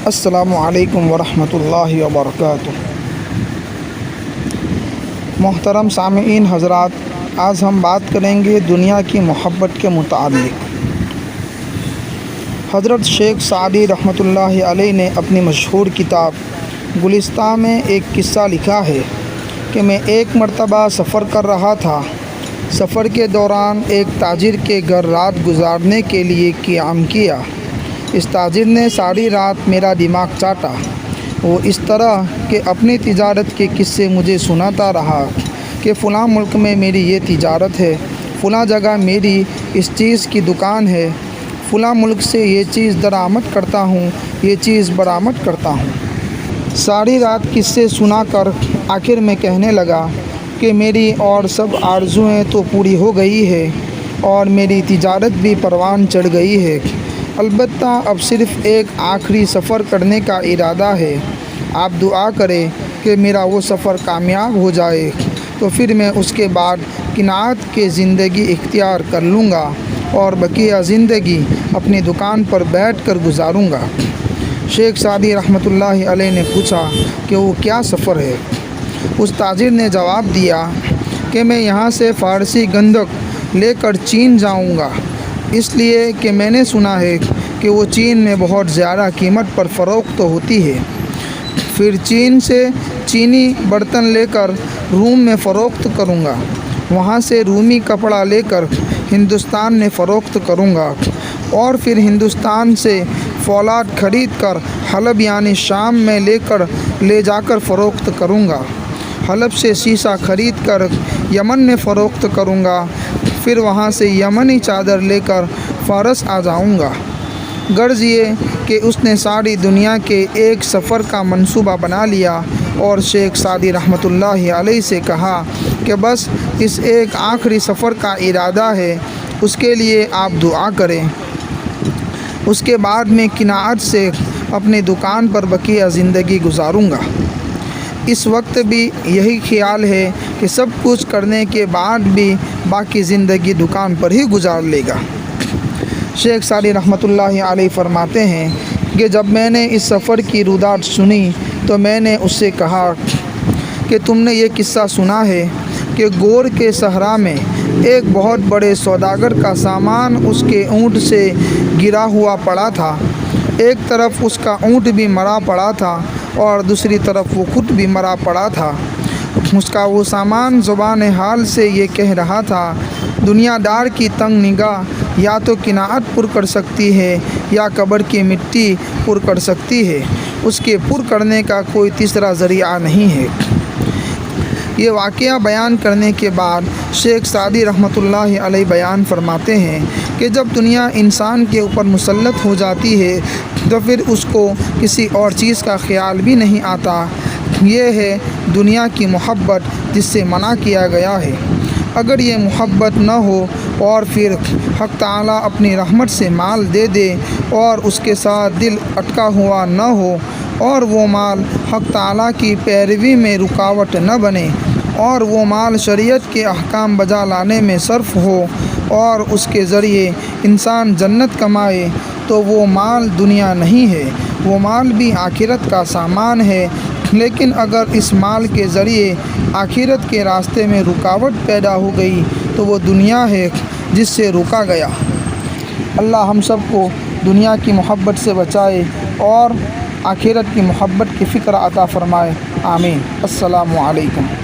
السلام علیکم ورحمۃ اللہ وبرکاتہ۔ محترم سامعین حضرات، آج ہم بات کریں گے دنیا کی محبت کے متعلق۔ حضرت شیخ سعدی رحمۃ اللہ علیہ نے اپنی مشہور کتاب گلستان میں ایک قصہ لکھا ہے کہ میں ایک مرتبہ سفر کر رہا تھا۔ سفر کے دوران ایک تاجر کے گھر رات گزارنے کے لیے قیام کیا۔ اس تاجر نے ساری رات میرا دماغ چاٹا۔ وہ اس طرح کہ اپنی تجارت کے قصے مجھے سناتا رہا کہ فلاں ملک میں میری یہ تجارت ہے، فلاں جگہ میری اس چیز کی دکان ہے، فلاں ملک سے یہ چیز درآمد کرتا ہوں، یہ چیز برآمد کرتا ہوں۔ ساری رات قصے سنا کر آخر میں کہنے لگا کہ میری اور سب آرزوئیں تو پوری ہو گئی ہے اور میری تجارت بھی پروان چڑھ گئی ہے، البتہ اب صرف ایک آخری سفر کرنے کا ارادہ ہے۔ آپ دعا کریں کہ میرا وہ سفر کامیاب ہو جائے، تو پھر میں اس کے بعد قناعت کی زندگی اختیار کر لوں گا اور بقیہ زندگی اپنی دکان پر بیٹھ کر گزاروں گا۔ شیخ سعدی رحمۃ اللہ علیہ نے پوچھا کہ وہ کیا سفر ہے؟ اس تاجر نے جواب دیا کہ میں یہاں سے فارسی گندک لے کر چین جاؤں گا، اس لیے کہ میں نے سنا ہے کہ وہ چین میں بہت زیادہ قیمت پر فروخت ہوتی ہے۔ پھر چین سے چینی برتن لے کر روم میں فروخت کروں گا، وہاں سے رومی کپڑا لے کر ہندوستان میں فروخت کروں گا، اور پھر ہندوستان سے فولاد خرید کر حلب یعنی شام میں لے جا کر فروخت کروں گا، حلب سے سیسہ خرید کر یمن میں فروخت کروں گا، پھر وہاں سے یمنی چادر لے کر فارس آ جاؤں گا۔ غرض یہ کہ اس نے ساری دنیا کے ایک سفر کا منصوبہ بنا لیا اور شیخ سعدی رحمۃ اللہ علیہ سے کہا کہ بس اس ایک آخری سفر کا ارادہ ہے، اس کے لیے آپ دعا کریں۔ اس کے بعد میں قناعت سے اپنی دکان پر بقیہ زندگی گزاروں گا۔ اس وقت بھی یہی خیال ہے کہ سب کچھ کرنے کے بعد بھی باقی زندگی دکان پر ہی گزار لے گا۔ شیخ سعدی رحمۃ اللہ علیہ فرماتے ہیں کہ جب میں نے اس سفر کی رویداد سنی تو میں نے اس سے کہا کہ تم نے یہ قصہ سنا ہے کہ گور کے صحرا میں ایک بہت بڑے سوداگر کا سامان اس کے اونٹ سے گرا ہوا پڑا تھا۔ ایک طرف اس کا اونٹ بھی مرا پڑا تھا اور دوسری طرف وہ خود بھی مرا پڑا تھا۔ اس کا وہ سامان زبان حال سے یہ کہہ رہا تھا، دنیا دار کی تنگ نگاہ یا تو قناعت پر کر سکتی ہے یا قبر کی مٹی پر کر سکتی ہے، اس کے پر کرنے کا کوئی تیسرا ذریعہ نہیں ہے۔ یہ واقعہ بیان کرنے کے بعد شیخ سعدی رحمۃ اللہ علیہ بیان فرماتے ہیں کہ جب دنیا انسان کے اوپر مسلط ہو جاتی ہے تو پھر اس کو کسی اور چیز کا خیال بھی نہیں آتا۔ یہ ہے دنیا کی محبت جس سے منع کیا گیا ہے۔ اگر یہ محبت نہ ہو اور پھر حق تعالیٰ اپنی رحمت سے مال دے دے اور اس کے ساتھ دل اٹکا ہوا نہ ہو اور وہ مال حق تعالیٰ کی پیروی میں رکاوٹ نہ بنے اور وہ مال شریعت کے احکام بجا لانے میں صرف ہو اور اس کے ذریعے انسان جنت کمائے، تو وہ مال دنیا نہیں ہے، وہ مال بھی آخرت کا سامان ہے۔ لیکن اگر اس مال کے ذریعے آخرت کے راستے میں رکاوٹ پیدا ہو گئی تو وہ دنیا ہے جس سے روکا گیا۔ اللہ ہم سب کو دنیا کی محبت سے بچائے اور آخرت کی محبت کی فکر عطا فرمائے، آمین۔ السلام علیکم۔